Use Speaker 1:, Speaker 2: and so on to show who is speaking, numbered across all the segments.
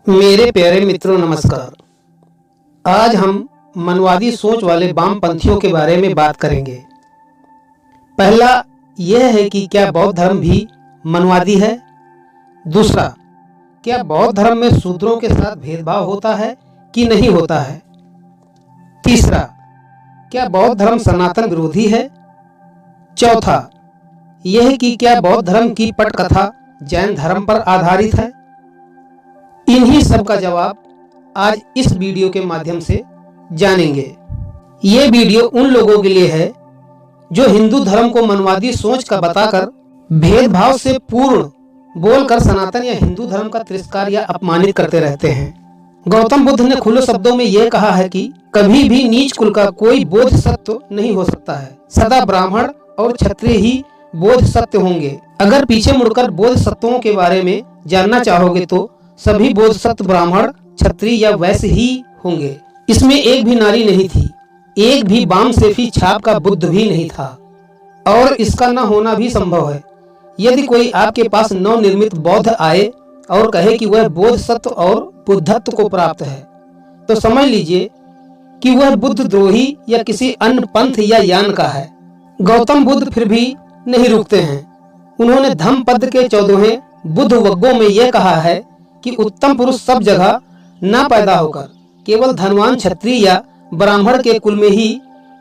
Speaker 1: मेरे प्यारे मित्रों नमस्कार। आज हम मनवादी सोच वाले वामपंथियों के बारे में बात करेंगे। पहला यह है कि क्या बौद्ध धर्म भी मनवादी है। दूसरा, क्या बौद्ध धर्म में शूद्रों के साथ भेदभाव होता है कि नहीं होता है। तीसरा, क्या बौद्ध धर्म सनातन विरोधी है। चौथा, यह कि क्या बौद्ध धर्म की पटकथा जैन धर्म पर आधारित है। इन्हीं सब का जवाब आज इस वीडियो के माध्यम से जानेंगे। ये वीडियो उन लोगों के लिए है जो हिंदू धर्म को मनवादी सोच का बताकर भेदभाव से पूर्ण बोलकर सनातन या हिंदू धर्म का तिरस्कार या अपमानित करते रहते हैं। गौतम बुद्ध ने खुले शब्दों में यह कहा है कि कभी भी नीच कुल का कोई बोधिसत्व नहीं हो सकता है। सदा ब्राह्मण और क्षत्रिय ही बोधिसत्व होंगे। अगर पीछे मुड़कर बोधिसत्वों के बारे में जानना चाहोगे तो सभी बोधिसत्व ब्राह्मण, क्षत्रिय या वैश्य ही होंगे। इसमें एक भी नारी नहीं थी, एक भी वामसेफी छाप का बुद्ध भी नहीं था, और इसका न होना भी संभव है। यदि कोई आपके पास नवनिर्मित बौद्ध आए और कहे कि वह बोधिसत्व और बुद्धत्व को प्राप्त है, तो समझ लीजिए कि वह बुद्ध द्रोही या किसी अन्य पंथ या यान का है। गौतम बुद्ध फिर भी नहीं रुकते हैं। उन्होंने धम्मपद के 14वें बुद्ध वग्गों में यह कहा है कि उत्तम पुरुष सब जगह न पैदा होकर केवल धनवान क्षत्रिय या ब्राह्मण के कुल में ही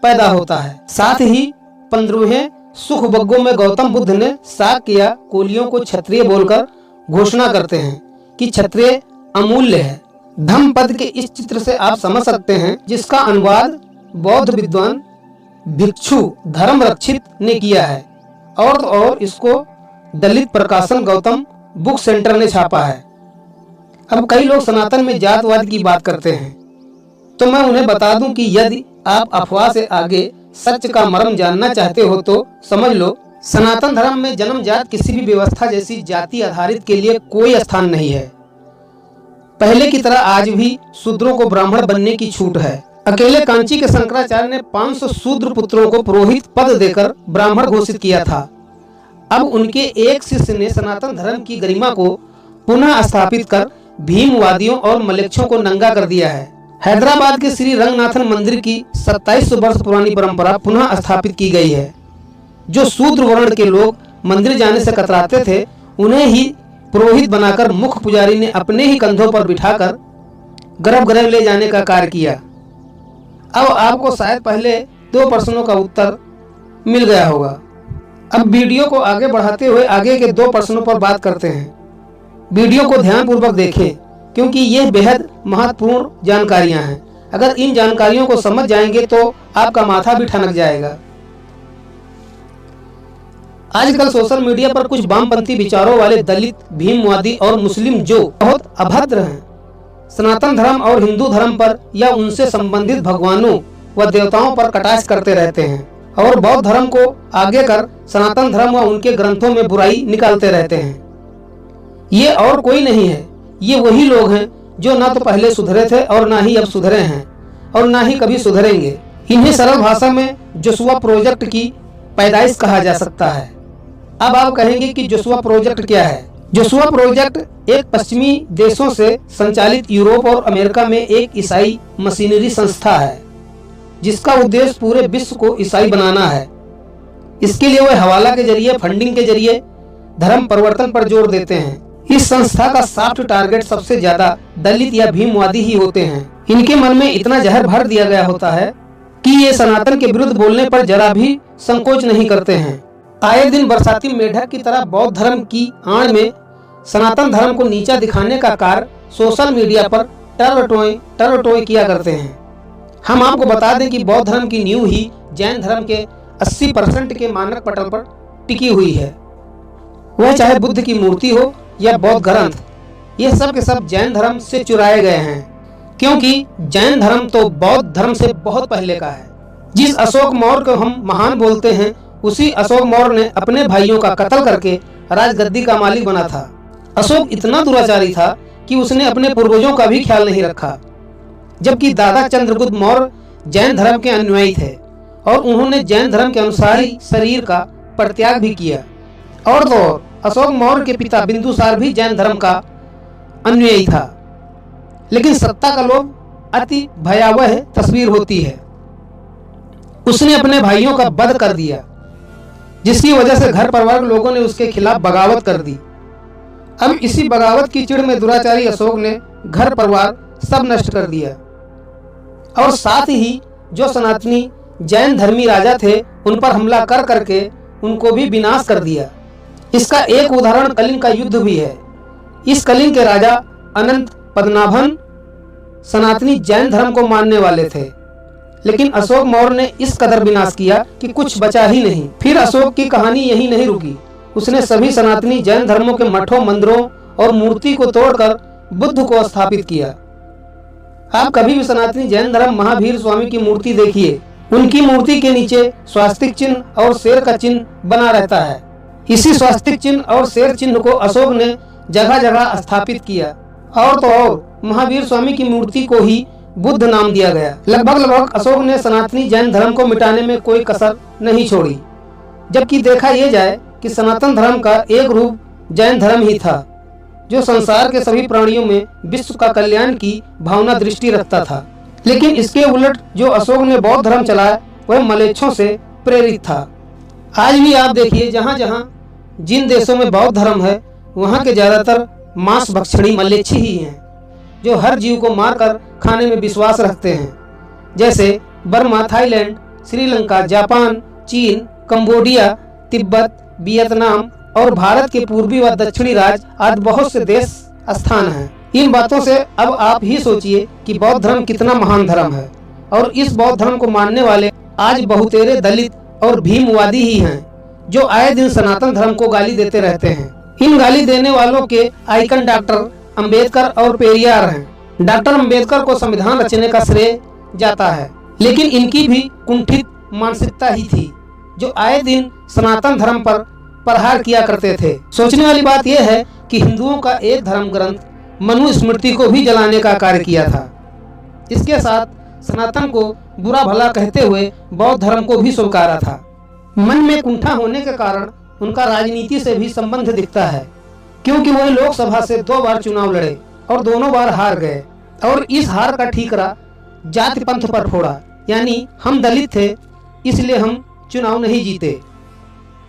Speaker 1: पैदा होता है। साथ ही 15वें सुख वग्गों में गौतम बुद्ध ने शाक्य या कोलियों को क्षत्रिय बोलकर घोषणा करते हैं कि क्षत्रिय अमूल्य है। धम्मपद के इस चित्र से आप समझ सकते हैं, जिसका अनुवाद बौद्ध विद्वान भिक्षु धर्म रक्षित ने किया है और इसको दलित प्रकाशन गौतम बुक सेंटर ने छापा है। अब कई लोग सनातन में जातवाद की बात करते हैं, तो मैं उन्हें बता दूं कि यदि आप अफवाह से आगे सच का मर्म जानना चाहते हो तो समझ लो, सनातन धर्म में जन्म जात किसी भी व्यवस्था जैसी जाति आधारित के लिए कोई स्थान नहीं है। पहले की तरह आज भी शूद्रों को ब्राह्मण बनने की छूट है। अकेले कांची के शंकराचार्य ने 500 शूद्र पुत्रों को पुरोहित पद देकर ब्राह्मण घोषित किया था। अब उनके एक शिष्य ने सनातन धर्म की गरिमा को पुनः स्थापित कर भीमवादियों और मलेच्छों को नंगा कर दिया है। हैदराबाद के श्री रंगनाथन मंदिर की 2700 वर्ष पुरानी परंपरा पुनः स्थापित की गई है। जो शूद्र वर्ण के लोग मंदिर जाने से कतराते थे, उन्हें ही पुरोहित बनाकर मुख्य पुजारी ने अपने ही कंधों पर बिठाकर गर्भगृह ले जाने का कार्य किया। अब आपको शायद पहले 2 प्रश्नों का उत्तर मिल गया होगा। अब वीडियो को आगे बढ़ाते हुए आगे के 2 प्रश्नों पर बात करते हैं। वीडियो को ध्यानपूर्वक देखें, क्योंकि ये बेहद महत्वपूर्ण जानकारियां हैं। अगर इन जानकारियों को समझ जाएंगे तो आपका माथा भी ठनक जाएगा। आजकल सोशल मीडिया पर कुछ वामपंथी विचारों वाले दलित, भीमवादी और मुस्लिम जो बहुत अभद्र हैं, सनातन धर्म और हिंदू धर्म पर या उनसे संबंधित भगवानों व देवताओं पर कटाक्ष करते रहते हैं और बौद्ध धर्म को आगे कर सनातन धर्म व उनके ग्रंथों में बुराई निकालते रहते हैं। ये और कोई नहीं है, ये वही लोग हैं जो ना तो पहले सुधरे थे और ना ही अब सुधरे हैं और ना ही कभी सुधरेंगे। इन्हें सरल भाषा में जोशुआ प्रोजेक्ट की पैदाइश कहा जा सकता है। अब आप कहेंगे कि जोशुआ प्रोजेक्ट क्या है। जोशुआ प्रोजेक्ट एक पश्चिमी देशों से संचालित यूरोप और अमेरिका में एक ईसाई मशीनरी संस्था है, जिसका उद्देश्य पूरे विश्व को ईसाई बनाना है। इसके लिए वह हवाला के जरिए, फंडिंग के जरिए धर्म परिवर्तन पर जोर देते हैं। इस संस्था का सॉफ्ट टारगेट सबसे ज्यादा दलित या भीमवादी ही होते हैं। इनके मन में इतना जहर भर दिया गया होता है कि ये सनातन के विरुद्ध बोलने पर जरा भी संकोच नहीं करते हैं। आए दिन बरसाती मेढक की तरह बौद्ध धर्म की आड़ में सनातन धर्म को नीचा दिखाने का कार्य सोशल मीडिया पर टर्रटोय किया करते हैं। हम आपको बता दें कि बौद्ध धर्म की नींव ही जैन धर्म के 80% के मानक पटल पर टिकी हुई है। वह चाहे बुद्ध की मूर्ति हो या बौद्ध ग्रंथ, ये सब के सब जैन धर्म से चुराए गए हैं, क्योंकि जैन धर्म तो बौद्ध धर्म से बहुत पहले का है। जिस अशोक मौर्य को हम महान बोलते हैं, उसी अशोक मौर्य ने अपने भाइयों का कत्ल करके राजगद्दी का मालिक बना था। अशोक इतना दुराचारी था कि उसने अपने पूर्वजों का भी ख्याल नहीं रखा। जबकि दादा चंद्रगुप्त मौर्य जैन धर्म के अनुयायी थे और उन्होंने जैन धर्म के अनुसार ही शरीर का परित्याग भी किया। और तो अशोक मौर्य के पिता बिंदुसार भी जैन धर्म का अनुयायी था। लेकिन सत्ता का लोभ अति भयावह तस्वीर होती है। उसने अपने भाइयों का वध कर दिया, जिसकी वजह से घर परिवार के लोगों ने उसके खिलाफ बगावत कर दी। अब इसी बगावत की चिढ़ में दुराचारी अशोक ने घर परिवार सब नष्ट कर दिया और साथ ही जो सनातनी जैन धर्मी राजा थे उन पर हमला कर करके उनको भी विनाश कर दिया। इसका एक उदाहरण कलिंग का युद्ध भी है। इस कलिंग के राजा अनंत पद्मनाभन सनातनी जैन धर्म को मानने वाले थे, लेकिन अशोक मौर्य ने इस कदर विनाश किया कि कुछ बचा ही नहीं। फिर अशोक की कहानी यही नहीं रुकी, उसने सभी सनातनी जैन धर्मों के मठों, मंदिरों और मूर्ति को तोड़कर बुद्ध को स्थापित किया। आप कभी भी सनातनी जैन धर्म महावीर स्वामी की मूर्ति देखिए, उनकी मूर्ति के नीचे स्वास्तिक चिन्ह और शेर का चिन्ह बना रहता है। इसी स्वास्तिक चिन्ह और शेर चिन्ह को अशोक ने जगह जगह स्थापित किया। और तो और महावीर स्वामी की मूर्ति को ही बुद्ध नाम दिया गया। लगभग अशोक ने सनातनी जैन धर्म को मिटाने में कोई कसर नहीं छोड़ी। जबकि देखा यह जाए कि सनातन धर्म का एक रूप जैन धर्म ही था, जो संसार के सभी प्राणियों में विश्व का कल्याण की भावना दृष्टि रखता था। लेकिन इसके उलट जो अशोक ने बौद्ध धर्म चलाया वह मलेच्छों से प्रेरित था। आज भी आप देखिए, जहाँ जहाँ जिन देशों में बौद्ध धर्म है वहाँ के ज्यादातर मांस भक्षणी मलेच्छी ही हैं, जो हर जीव को मारकर खाने में विश्वास रखते हैं। जैसे बर्मा, थाईलैंड, श्रीलंका, जापान, चीन, कंबोडिया, तिब्बत, वियतनाम और भारत के पूर्वी व दक्षिणी राज्य आदि बहुत से देश स्थान हैं। इन बातों से अब आप ही सोचिए कि बौद्ध धर्म कितना महान धर्म है। और इस बौद्ध धर्म को मानने वाले आज बहुतेरे दलित और भीमवादी ही हैं, जो आए दिन सनातन धर्म को गाली देते रहते हैं। इन गाली देने वालों के आइकन डॉक्टर अंबेडकर और पेरियार हैं। डॉक्टर अंबेडकर को संविधान रचने का श्रेय जाता है, लेकिन इनकी भी कुंठित मानसिकता ही थी, जो आए दिन सनातन धर्म पर प्रहार किया करते थे। सोचने वाली बात यह है कि हिंदुओं का एक धर्म ग्रंथ मनुस्मृति को भी जलाने का कार्य किया था। इसके साथ सनातन को बुरा भला कहते हुए बौद्ध धर्म को भी स्वीकारा था। मन में कुंठा होने के कारण उनका राजनीति से भी संबंध दिखता है, क्योंकि वह लोकसभा से 2 बार चुनाव लड़े और दोनों बार हार गए। और इस हार का ठीकरा जाति पंथ पर फोड़ा, यानी हम दलित थे इसलिए हम चुनाव नहीं जीते।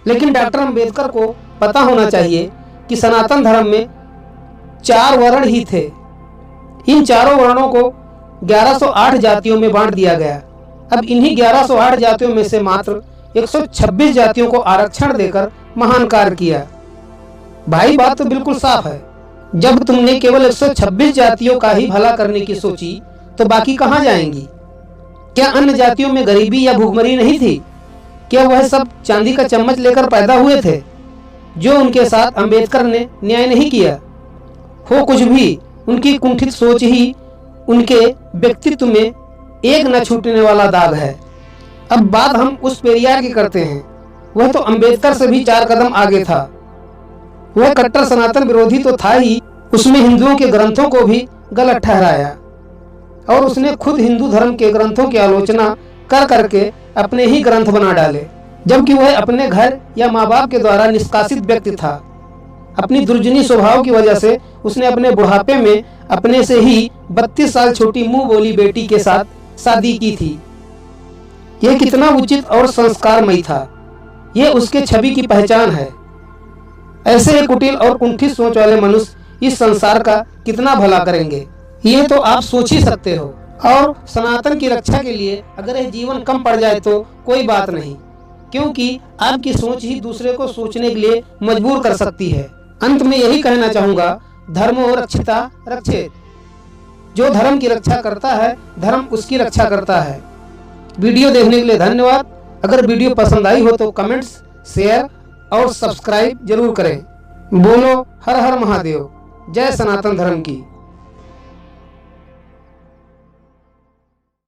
Speaker 1: लेकिन डॉक्टर अंबेडकर को पता होना चाहिए कि सनातन धर्म में 4 वर्ण ही थे। इन चारों वर्णों को 1108 जातियों में बांट दिया गया। अब इन्हीं 1108 जातियों में से मात्र 126 जातियों को आरक्षण देकर महान कार्य किया। भाई बात तो बिल्कुल साफ है, जब तुमने केवल 126 जातियों का ही भला करने की सोची तो बाकी कहाँ जाएंगी? क्या अन्य जातियों में गरीबी या भूखमरी नहीं थी? क्या वह सब चांदी का चम्मच लेकर पैदा हुए थे? जो उनके साथ अंबेडकर ने न्याय नहीं किया। हो कुछ भी, उनकी कुंठित सोच ही उनके व्यक्तित्व में एक न छूटने वाला दाग है। अब बात हम उस पेरियार की करते हैं। वह तो अंबेडकर से भी 4 कदम आगे था। वह कट्टर सनातन विरोधी तो था ही, उसमें हिंदुओं के ग्रंथों को भी गलत ठहराया और उसने खुद हिंदू धर्म के ग्रंथों की आलोचना कर करके अपने ही ग्रंथ बना डाले, जबकि वह अपने घर या माँ बाप के द्वारा निष्कासित व्यक्ति था। अपनी दुर्जनी स्वभाव की वजह से उसने अपने बुढ़ापे में अपने से ही 32 साल छोटी मुंह बोली बेटी के साथ शादी की थी। यह कितना उचित और संस्कारमयी था, यह उसके छवि की पहचान है। ऐसे ही कुटिल और कुंठित सोच वाले मनुष्य इस संसार का कितना भला करेंगे, ये तो आप सोच ही सकते हो। और सनातन की रक्षा के लिए अगर यह जीवन कम पड़ जाए तो कोई बात नहीं, क्योंकि आपकी सोच ही दूसरे को सोचने के लिए मजबूर कर सकती है। अंत में यही कहना चाहूँगा, धर्मो रक्षिता रक्षेत। जो धर्म की रक्षा करता है, धर्म उसकी रक्षा करता है। वीडियो देखने के लिए धन्यवाद। अगर वीडियो पसंद आई हो तो कमेंट्स, शेयर और सब्सक्राइब जरूर करें। बोलो हर हर महादेव। जय सनातन धर्म की।